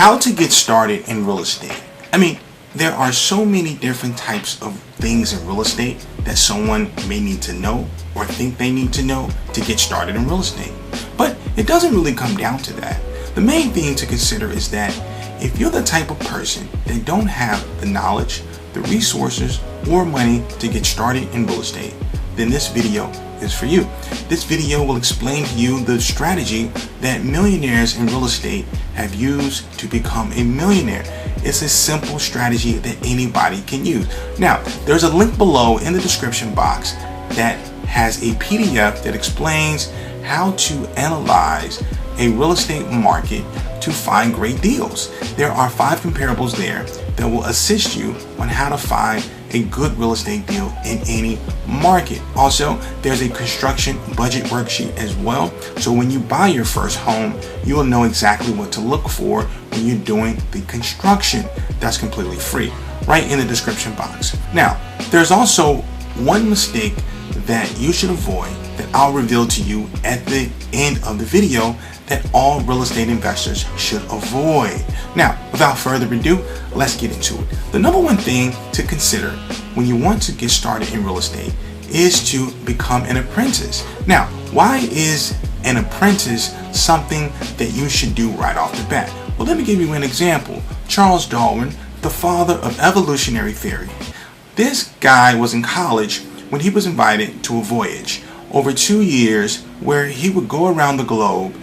How to get started in real estate. I mean, there are so many different types of things in real estate that someone may need to know or think they need to know to get started in real estate. But it doesn't really come down to that. The main thing to consider is that if you're the type of person that don't have the knowledge, the resources, or money to get started in real estate, then this video is for you. This video will explain to you the strategy that millionaires in real estate have used to become a millionaire. It's a simple strategy that anybody can use. Now, there's a link below in the description box that has a PDF that explains how to analyze a real estate market to find great deals. There are 5 comparables there that will assist you on how to find a good real estate deal in any market. Also, there's a construction budget worksheet as well. So when you buy your first home, you will know exactly what to look for when you're doing the construction. That's completely free, right in the description box. Now, there's also one mistake that you should avoid that I'll reveal to you at the end of the video that all real estate investors should avoid. Now, without further ado, let's get into it. The number one thing to consider when you want to get started in real estate is to become an apprentice. Now, why is an apprentice something that you should do right off the bat? Well, let me give you an example. Charles Darwin, the father of evolutionary theory. This guy was in college when he was invited to a voyage over 2 years where he would go around the globe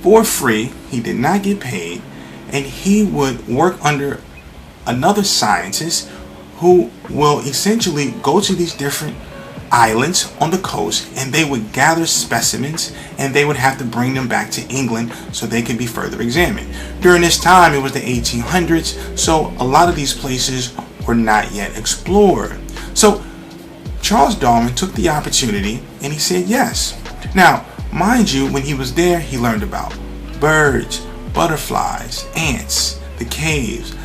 for free. He did not get paid, and he would work under another scientist who will essentially go to these different islands on the coast, and they would gather specimens and they would have to bring them back to England so they could be further examined. During this time, it was the 1800s, so a lot of these places were not yet explored. So Charles Darwin took the opportunity and he said yes. Now, mind you, when he was there, he learned about birds, butterflies, ants, the caves,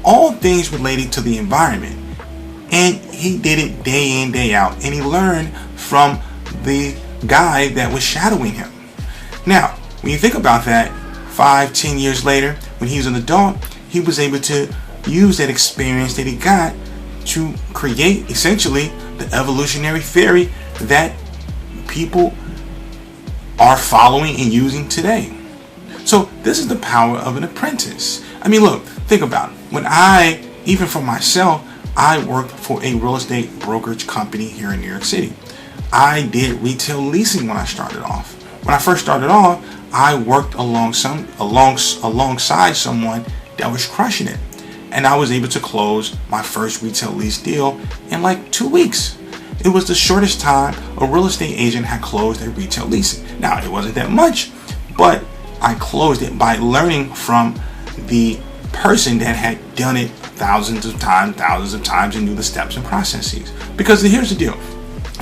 all things related to the environment. And he did it day in, day out, and he learned from the guy that was shadowing him. Now, when you think about that, 5-10 years later, when he was an adult, he was able to use that experience that he got to create essentially the evolutionary theory that people are following and using today. So this is the power of an apprentice. I mean, look, think about it. When even for myself, I worked for a real estate brokerage company here in New York City. I did retail leasing when I started off. When I first started off, I worked alongside someone that was crushing it. And I was able to close my first retail lease deal in like 2 weeks. It was the shortest time a real estate agent had closed a retail leasing. Now, it wasn't that much, but I closed it by learning from the person that had done it thousands of times and knew the steps and processes. Because here's the deal.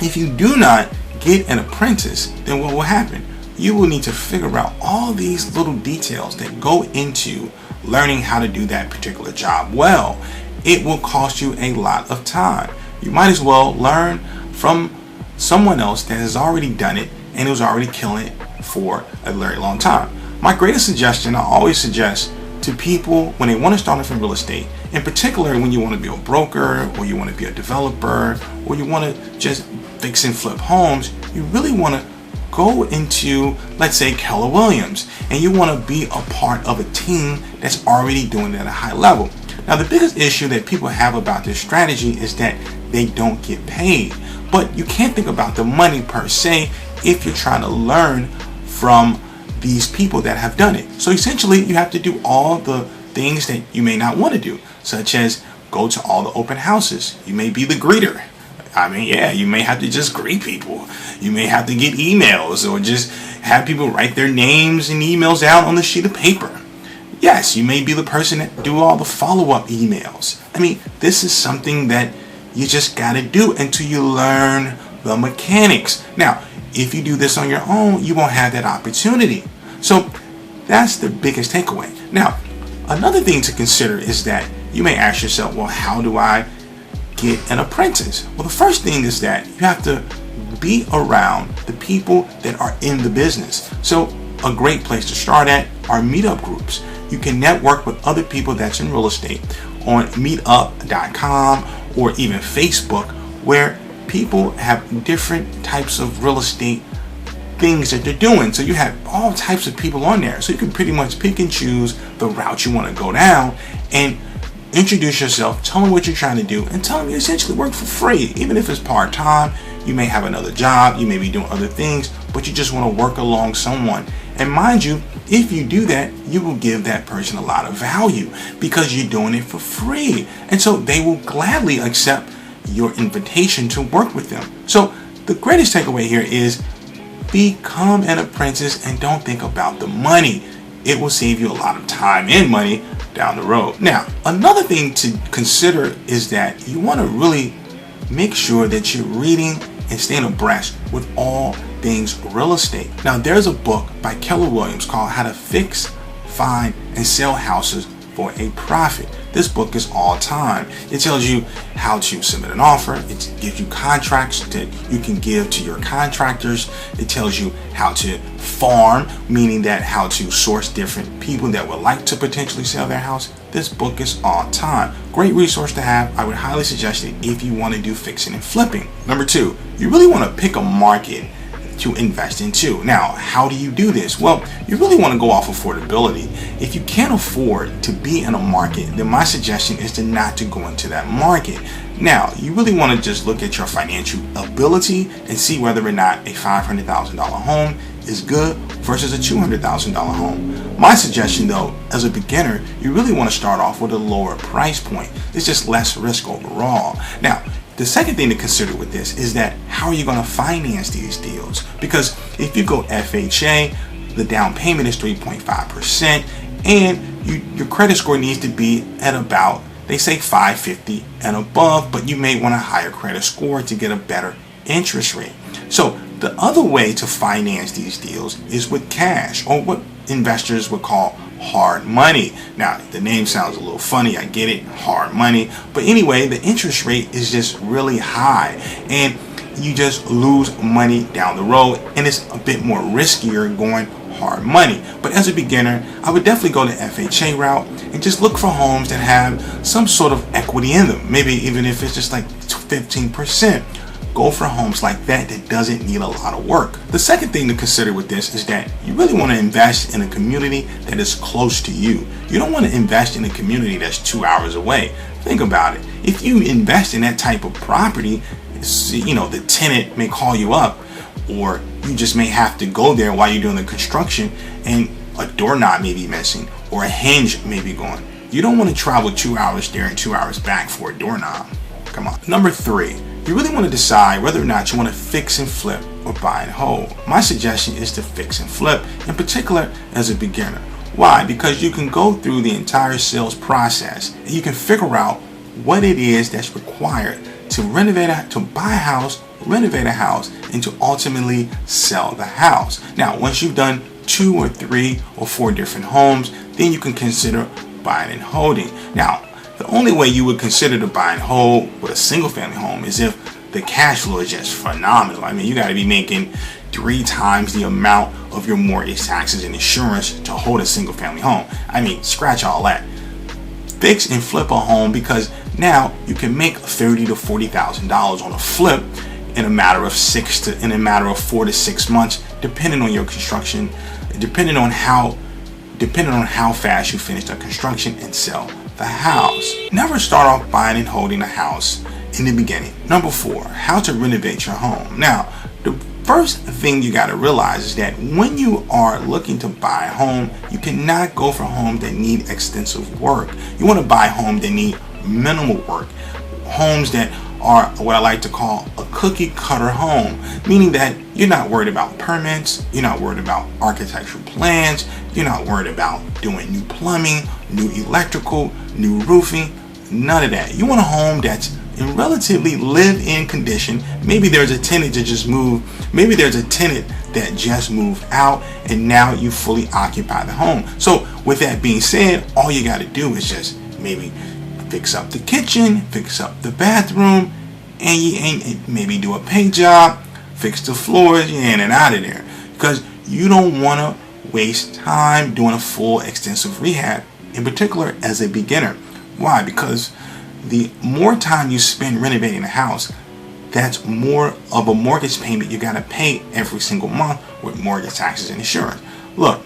If you do not get an apprentice, then what will happen? You will need to figure out all these little details that go into learning how to do that particular job well. It will cost you a lot of time. You might as well learn from someone else that has already done it and who's already killing it for a very long time. My greatest suggestion, I always suggest to people when they want to start off in real estate, in particular when you want to be a broker or you want to be a developer or you want to just fix and flip homes, you really want to go into, let's say, Keller Williams, and you want to be a part of a team that's already doing it at a high level. Now, the biggest issue that people have about this strategy is that they don't get paid. But you can't think about the money per se if you're trying to learn from these people that have done it. So essentially, you have to do all the things that you may not want to do, such as go to all the open houses. You may be the greeter. I mean, yeah, you may have to just greet people. You may have to get emails or just have people write their names and emails out on the sheet of paper. Yes, you may be the person that do all the follow-up emails. I mean, this is something that you just got to do until you learn the mechanics. Now, if you do this on your own, you won't have that opportunity. So that's the biggest takeaway. Now, another thing to consider is that you may ask yourself, well, how do I get an apprentice? Well, the first thing is that you have to be around the people that are in the business. So a great place to start at are meetup groups. you can network with other people that's in real estate on meetup.com or even Facebook, where people have different types of real estate things that they're doing. So you have all types of people on there. So you can pretty much pick and choose the route you want to go down and introduce yourself, tell them what you're trying to do, and tell them you essentially work for free. Even if it's part-time, you may have another job, you may be doing other things, but you just want to work along someone. And mind you, if you do that, you will give that person a lot of value because you're doing it for free. And so they will gladly accept your invitation to work with them. So the greatest takeaway here is become an apprentice and don't think about the money. It will save you a lot of time and money down the road. Now, another thing to consider is that you want to really make sure that you're reading and staying abreast with all things real estate. Now, there's a book by Keller Williams called How to Fix, Find, and Sell Houses for a Profit. This book is all time. It tells you how to submit an offer. It gives you contracts that you can give to your contractors. It tells you how to farm, meaning that how to source different people that would like to potentially sell their house. This book is all time. Great resource to have. I would highly suggest it if you want to do fixing and flipping. Number two, you really want to pick a market to invest into. Now, how do you do this? Well, you really want to go off affordability. If you can't afford to be in a market, then my suggestion is to not to go into that market. Now, you really want to just look at your financial ability and see whether or not a $500,000 home is good versus a $200,000 home. My suggestion though, as a beginner, you really want to start off with a lower price point. It's just less risk overall. Now, the second thing to consider with this is that how are you going to finance these deals? Because if you go FHA, the down payment is 3.5%, and your credit score needs to be at about, they say 550 and above, but you may want a higher credit score to get a better interest rate. So the other way to finance these deals is with cash, or what investors would call hard money. Now, the name sounds a little funny, I get it, hard money, but anyway, the interest rate is just really high and you just lose money down the road, and it's a bit more riskier going hard money. But as a beginner, I would definitely go the FHA route and just look for homes that have some sort of equity in them, maybe even if it's just like 15%. Go for homes like that doesn't need a lot of work. The second thing to consider with this is that you really want to invest in a community that is close to you. You don't want to invest in a community that's 2 hours away. Think about it. If you invest in that type of property, the tenant may call you up, or you just may have to go there while you're doing the construction and a doorknob may be missing or a hinge may be gone. You don't want to travel 2 hours there and 2 hours back for a doorknob. Come on. Number three, you really want to decide whether or not you want to fix and flip or buy and hold. My suggestion is to fix and flip, in particular as a beginner. Why? Because you can go through the entire sales process and you can figure out what it is that's required to buy a house, renovate a house, and to ultimately sell the house. Now, once you've done 2 or 3 or 4 different homes, then you can consider buying and holding. Now, the only way you would consider to buy and hold with a single family home is if the cash flow is just phenomenal. I mean, you got to be making 3 times the amount of your mortgage, taxes, and insurance to hold a single family home. I mean, scratch all that. Fix and flip a home, because now you can make $30,000 to $40,000 on a flip in a matter of 4 to 6 months, depending on your construction, depending on how fast you finish the construction and sell the house. Never start off buying and holding a house in the beginning. Number 4, how to renovate your home. Now, the first thing you got to realize is that when you are looking to buy a home, you cannot go for homes that need extensive work. You want to buy homes that need minimal work. Homes that are what I like to call a cookie cutter home, meaning that you're not worried about permits, you're not worried about architectural plans, you're not worried about doing new plumbing, new electrical, new roofing, none of that. You want a home that's in relatively live-in condition. Maybe there's a tenant that just moved, maybe there's a tenant that just moved out and now you fully occupy the home. So with that being said, all you got to do is just maybe fix up the kitchen, fix up the bathroom, and maybe do a paint job, fix the floors, you're in and out of there. Because you don't want to waste time doing a full extensive rehab, in particular as a beginner. Why? Because the more time you spend renovating a house, that's more of a mortgage payment you gotta pay every single month with mortgage, taxes, and insurance. Look,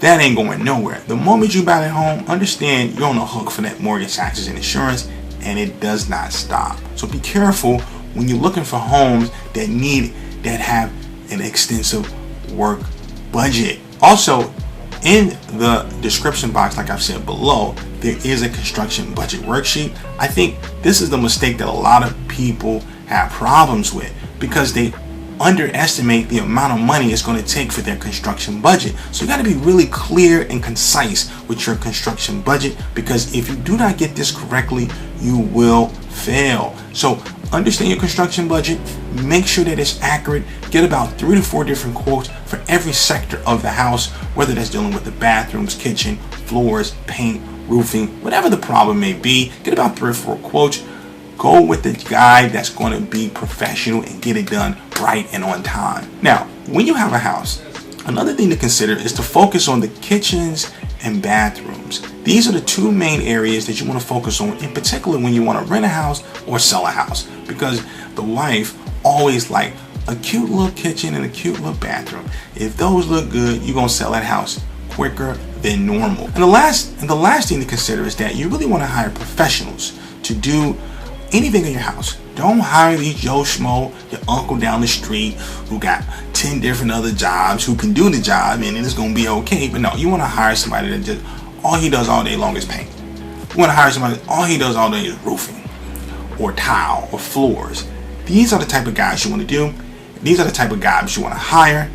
that ain't going nowhere. The moment you buy that home, understand you're on the hook for that mortgage, taxes, and insurance, and it does not stop. So be careful when you're looking for homes that have an extensive work budget. Also, in the description box, like I've said below, there is a construction budget worksheet. I think this is the mistake that a lot of people have problems with, because they underestimate the amount of money it's going to take for their construction budget. So you got to be really clear and concise with your construction budget, because if you do not get this correctly, you will fail. So understand your construction budget, make sure that it's accurate, get about 3 to 4 different quotes for every sector of the house, whether that's dealing with the bathrooms, kitchen, floors, paint, roofing, whatever the problem may be. Get about 3 or 4 quotes. Go with the guy that's going to be professional and get it done right and on time. Now, when you have a house, another thing to consider is to focus on the kitchens and bathrooms. These are the 2 main areas that you want to focus on, in particular when you want to rent a house or sell a house, because the wife always like a cute little kitchen and a cute little bathroom. If those look good, you're going to sell that house quicker than normal. And the last thing to consider is that you really want to hire professionals to do anything in your house. Don't hire these Joe Schmo, your uncle down the street who got 10 different other jobs, who can do the job and it's going to be okay. But no, you want to hire somebody that just, all he does all day long is paint. You want to hire somebody that all he does all day is roofing or tile or floors. These are the type of guys you want to do. These are the type of guys you want to hire,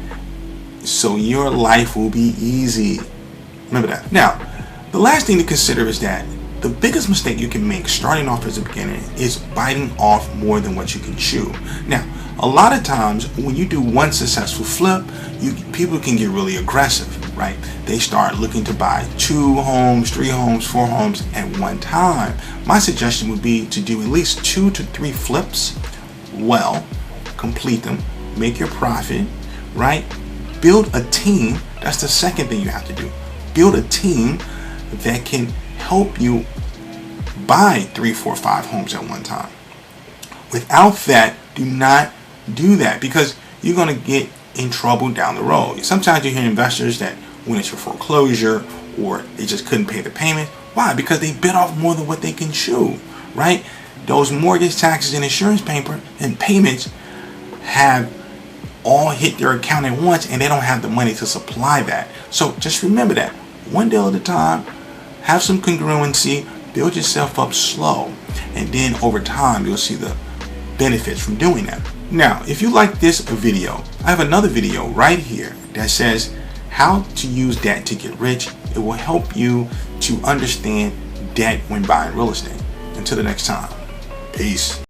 so your life will be easy. Remember that. Now, the last thing to consider is that the biggest mistake you can make starting off as a beginner is biting off more than what you can chew. Now, a lot of times when you do one successful flip, people can get really aggressive, right? They start looking to buy 2 homes, 3 homes, 4 homes at one time. My suggestion would be to do at least 2 to 3 flips well, complete them, make your profit, right? Build a team. That's the second thing you have to do. Build a team that can help you buy 3, 4, 5 homes at one time. Without that, do not do that, because you're going to get in trouble down the road. Sometimes you hear investors that when it's a foreclosure or they just couldn't pay the payment. Why? Because they bit off more than what they can chew, right? Those mortgage, taxes, and insurance payments have all hit their account at once, and they don't have the money to supply that. So just remember that. One deal at a time. Have some congruency, build yourself up slow, and then over time you'll see the benefits from doing that. Now, if you like this video, I have another video right here that says how to use debt to get rich. It will help you to understand debt when buying real estate. Until the next time, peace.